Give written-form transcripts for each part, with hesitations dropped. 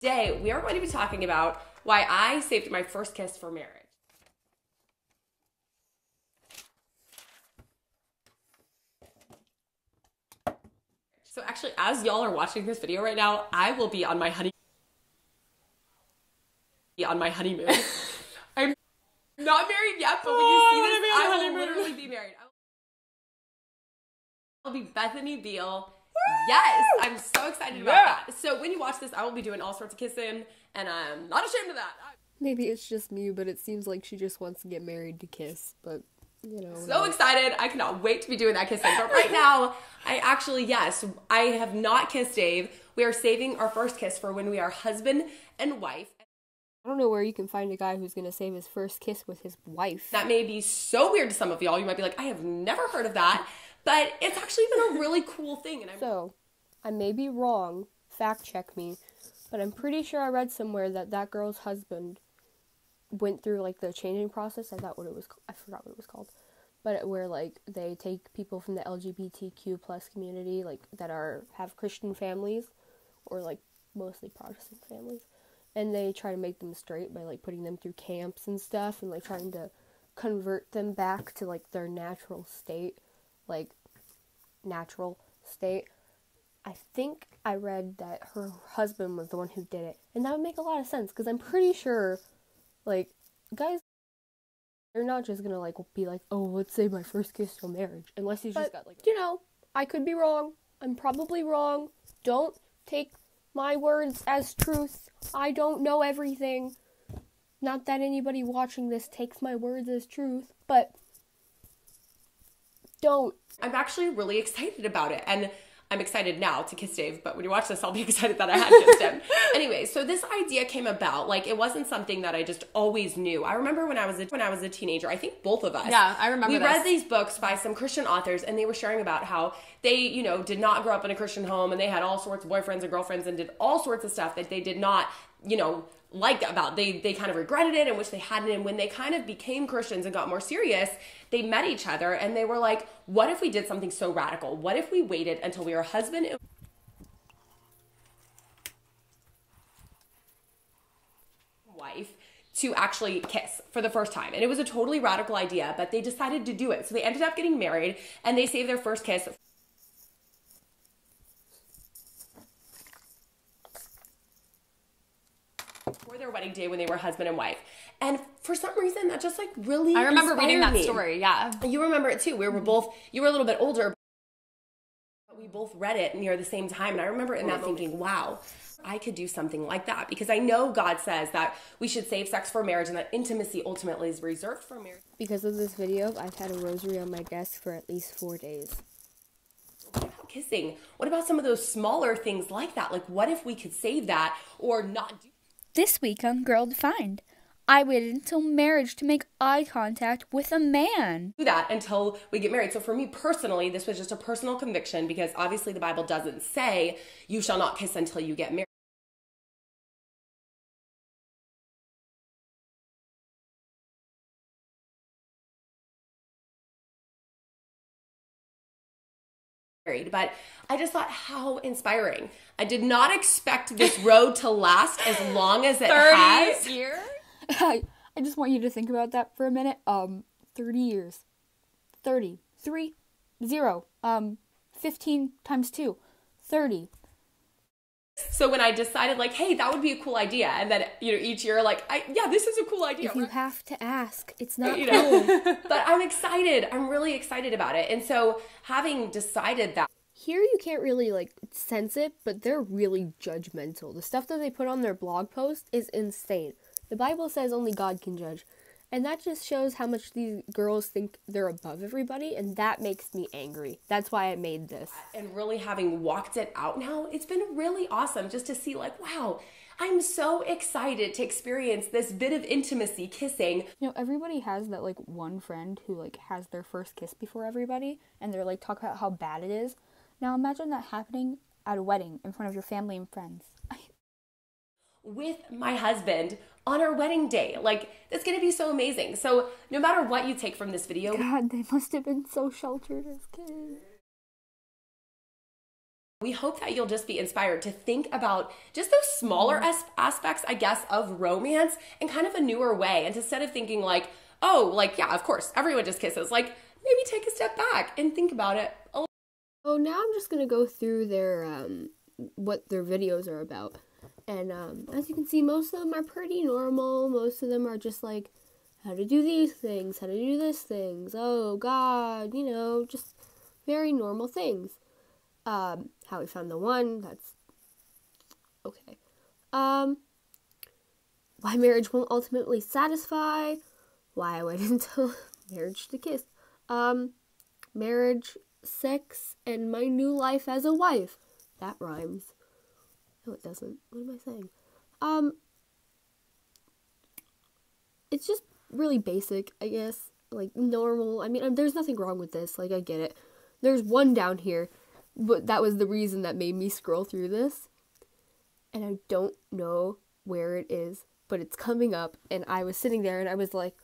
Today, we are going to be talking about why I saved my first kiss for marriage. So actually, as y'all are watching this video right now, I will be on my honeymoon. I'm not married yet, but when you see this, I will literally be married. I'll be Bethany Beal. Yes, I'm so excited about that. So when you watch this, I will be doing all sorts of kissing, and I'm not ashamed of that. Maybe it's just me, but it seems like she just wants to get married to kiss, but, you know. So excited. I cannot wait to be doing that kissing. But right now, yes, I have not kissed Dave. We are saving our first kiss for when we are husband and wife. I don't know where you can find a guy who's going to save his first kiss with his wife. That may be so weird to some of y'all. You might be like, I have never heard of that. But it's actually been a really cool thing. And So, I may be wrong, fact check me, but I'm pretty sure I read somewhere that girl's husband went through, like, the changing process. I forgot what it was called. But where, like, they take people from the LGBTQ plus community, like, that have Christian families, or, like, mostly Protestant families, and they try to make them straight by, like, putting them through camps and stuff, and, like, trying to convert them back to, like, their natural state. I think I read that her husband was the one who did it. And that would make a lot of sense, because I'm pretty sure, like, guys, they're not just gonna, like, be like, oh, let's save my first kiss till marriage. Unless he's just got, like, you know, I could be wrong. I'm probably wrong. Don't take my words as truth. I don't know everything. Not that anybody watching this takes my words as truth, but don't. I'm actually really excited about it. And I'm excited now to kiss Dave, but when you watch this, I'll be excited that I had kissed him. Anyway, so this idea came about. Like, it wasn't something that I just always knew. I remember when I was a teenager, I think both of us. Yeah, I remember We read these books by some Christian authors, and they were sharing about how they, you know, did not grow up in a Christian home, and they had all sorts of boyfriends and girlfriends and did all sorts of stuff that they did not, you know, like about. They kind of regretted it and wish they hadn't. And when they kind of became Christians and got more serious, they met each other and they were like, what if we did something so radical? What if we waited until we were husband and wife to actually kiss for the first time? And it was a totally radical idea, but they decided to do it. So they ended up getting married and they saved their first kiss for their wedding day when they were husband and wife. And for some reason, that just, like, really I remember reading that me. story, yeah. You remember it too. We were both, you were a little bit older, but we both read it near the same time. And I remember in that thinking, wow, I could do something like that. Because I know God says that we should save sex for marriage and that intimacy ultimately is reserved for marriage. Because of this video, I've had a rosary on my desk for at least 4 days. What about kissing? What about some of those smaller things like that? Like, what if we could save that or not do? This week on Girl Defined, I waited until marriage to make eye contact with a man. Do that until we get married. So for me personally, this was just a personal conviction because obviously the Bible doesn't say you shall not kiss until you get married. But I just thought, how inspiring. I did not expect this road to last as long as it 30 has. years? I just want you to think about that for a minute. 30 years. 30. 3. 0. 15 times 2. 30. So when I decided, like, hey, that would be a cool idea, and then, you know, each year, like, yeah, this is a cool idea. If you have to ask, it's not you cool. know, but I'm excited. I'm really excited about it. And so having decided that. Here you can't really, like, sense it, but they're really judgmental. The stuff that they put on their blog post is insane. The Bible says only God can judge. And that just shows how much these girls think they're above everybody, and that makes me angry. That's why I made this. And really having walked it out now, it's been really awesome just to see, like, wow, I'm so excited to experience this bit of intimacy, kissing. You know, everybody has that, like, one friend who, like, has their first kiss before everybody, and they're, like, talk about how bad it is. Now imagine that happening at a wedding in front of your family and friends. With my husband on our wedding day. Like, it's gonna be so amazing. So no matter what you take from this video. God, they must have been so sheltered as kids. We hope that you'll just be inspired to think about just those smaller aspects, I guess, of romance in kind of a newer way. And instead of thinking like, oh, like, yeah, of course, everyone just kisses. Like, maybe take a step back and think about it. Oh, now I'm just going to go through their, what their videos are about. And as you can see, most of them are pretty normal. Most of them are just like, how to do these things, how to do this things. Oh, God, you know, just very normal things. How we found the one, that's okay. Why marriage won't ultimately satisfy, why I went into marriage to kiss, marriage, sex, and my new life as a wife. That rhymes. No, it doesn't. What am I saying? It's just really basic, I guess. Like, normal. I mean, there's nothing wrong with this. Like, I get it. There's one down here. But that was the reason that made me scroll through this. And I don't know where it is, but it's coming up. And I was sitting there and I was like,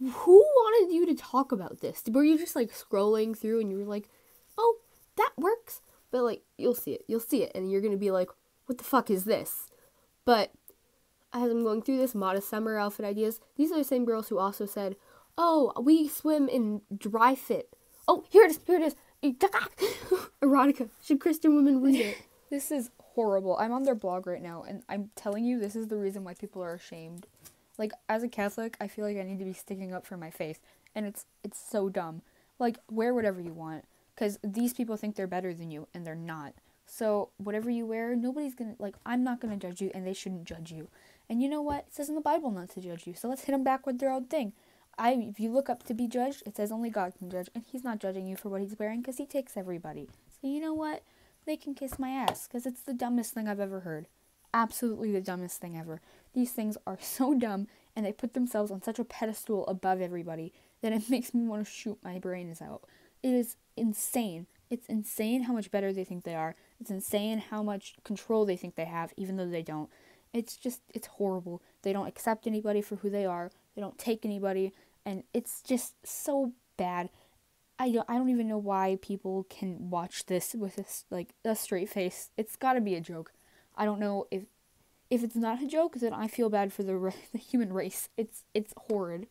who wanted you to talk about this? Were you just like scrolling through and you were like, oh, that works? But like, you'll see it. You'll see it. And you're going to be like, what the fuck is this? But as I'm going through this, modest summer outfit ideas, these are the same girls who also said, oh, we swim in dry fit. Oh, here it is. Here it is. Erotica. Should Christian women read it? This is horrible. I'm on their blog right now, and I'm telling you, this is the reason why people are ashamed. Like, as a Catholic, I feel like I need to be sticking up for my faith, and it's so dumb. Like, wear whatever you want, because these people think they're better than you, and they're not. So, whatever you wear, nobody's gonna, like, I'm not gonna judge you, and they shouldn't judge you. And you know what? It says in the Bible not to judge you, so let's hit them back with their own thing. If you look up to be judged, it says only God can judge, and he's not judging you for what he's wearing, because he takes everybody. So you know what? They can kiss my ass, because it's the dumbest thing I've ever heard. Absolutely the dumbest thing ever. These things are so dumb, and they put themselves on such a pedestal above everybody, that it makes me want to shoot my brains out. It is insane. It's insane how much better they think they are. It's insane how much control they think they have, even though they don't. It's horrible. They don't accept anybody for who they are. They don't take anybody, and it's just so bad. I don't even know why people can watch this with a straight face. It's got to be a joke. I don't know if it's not a joke, then I feel bad for the human race. It's horrid.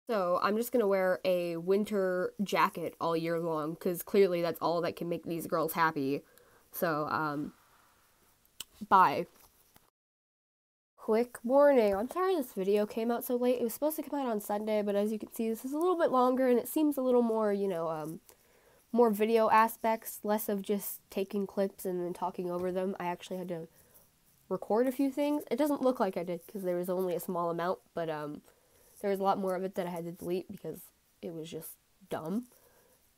So I'm just gonna wear a winter jacket all year long, because clearly that's all that can make these girls happy. So bye. Quick warning, I'm sorry this video came out so late. It was supposed to come out on Sunday, but as you can see, this is a little bit longer, and it seems a little more, more video aspects, less of just taking clips and then talking over them. I actually had to record a few things. It doesn't look like I did, because there was only a small amount, but there was a lot more of it that I had to delete, because it was just dumb,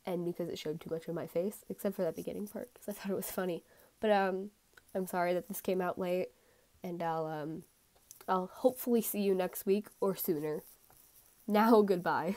and because it showed too much of my face, except for that beginning part, because I thought it was funny. But I'm sorry that this came out late, and I'll hopefully see you next week or sooner. Now, goodbye.